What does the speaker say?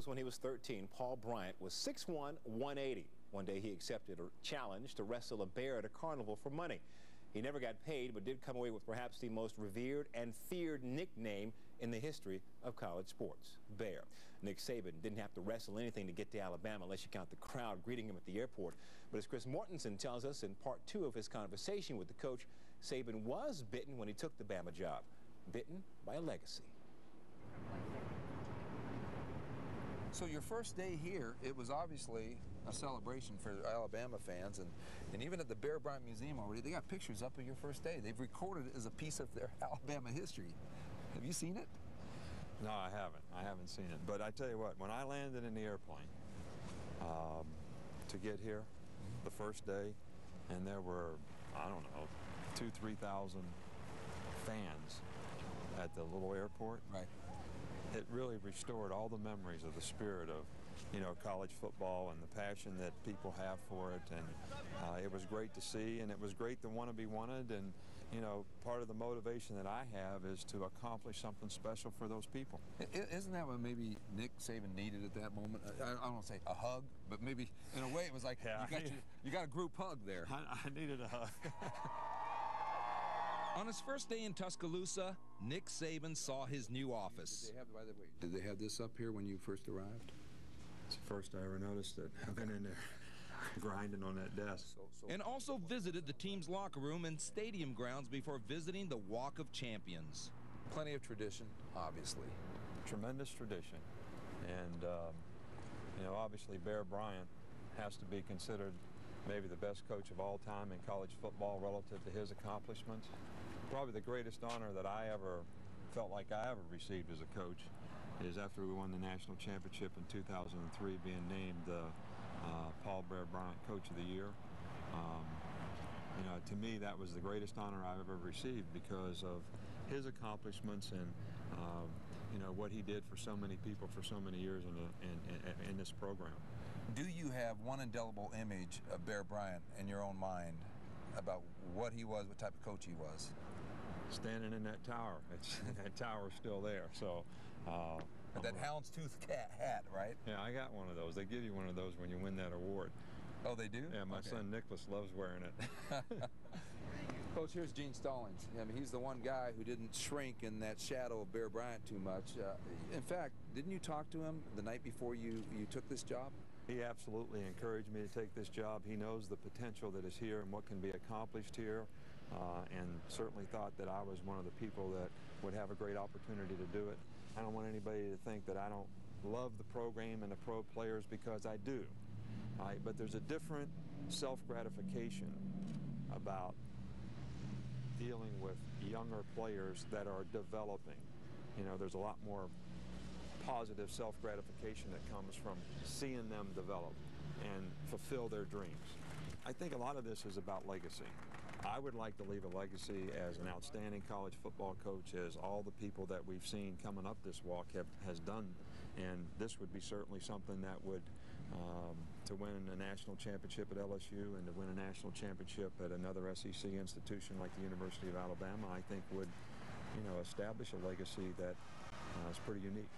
was when he was 13. Paul Bryant was 6'1", 180. One day he accepted a challenge to wrestle a bear at a carnival for money. He never got paid, but did come away with perhaps the most revered and feared nickname in the history of college sports, Bear. Nick Saban didn't have to wrestle anything to get to Alabama, unless you count the crowd greeting him at the airport. But as Chris Mortensen tells us in part 2 of his conversation with the coach, Saban was bitten when he took the Bama job. Bitten by a legacy. So your first day here, it was obviously a celebration for Alabama fans, and even at the Bear Bryant Museum already, they got pictures up of your first day. They've recorded it as a piece of their Alabama history. Have you seen it? No, I haven't. I haven't seen it. But I tell you what, when I landed in the airplane to get here the first day, and there were, I don't know, 2,000 to 3,000 fans at the little airport. Right. It really restored all the memories of the spirit of, college football and the passion that people have for it. And it was great to see, and it was great to want to be wanted. And, part of the motivation that I have is to accomplish something special for those people. Isn't that what maybe Nick Saban needed at that moment? I don't want to say a hug, but maybe in a way it was like, yeah, you got a group hug there. I needed a hug. On his first day in Tuscaloosa, Nick Saban saw his new office. Did they have this up here when you first arrived? It's the first I ever noticed it. I've been in there grinding on that desk. And also visited the team's locker room and stadium grounds before visiting the Walk of Champions. Plenty of tradition, obviously. Tremendous tradition. And, obviously Bear Bryant has to be considered maybe the best coach of all time in college football relative to his accomplishments. Probably the greatest honor that I ever felt like I ever received as a coach is after we won the national championship in 2003, being named the Paul Bear Bryant Coach of the Year. To me, that was the greatest honor I've ever received because of his accomplishments and what he did for so many people for so many years in this program. Do you have one indelible image of Bear Bryant in your own mind about what he was, what type of coach he was? Standing in that tower. That tower's still there. So. That houndstooth hat, right? Yeah, I got one of those. They give you one of those when you win that award. Oh, they do? Yeah, my son Nicholas loves wearing it. Coach, here's Gene Stallings. I mean, he's the one guy who didn't shrink in that shadow of Bear Bryant too much. In fact, didn't you talk to him the night before you took this job? He absolutely encouraged me to take this job. He knows the potential that is here and what can be accomplished here, and certainly thought that I was one of the people that would have a great opportunity to do it. I don't want anybody to think that I don't love the program and the pro players, because I do. But there's a different self-gratification about dealing with younger players that are developing. There's a lot more positive self-gratification that comes from seeing them develop and fulfill their dreams. I think a lot of this is about legacy. I would like to leave a legacy as an outstanding college football coach, as all the people that we've seen coming up this walk has done. And this would be certainly something that would, to win a national championship at LSU and to win a national championship at another SEC institution like the University of Alabama, I think would, establish a legacy that is pretty unique.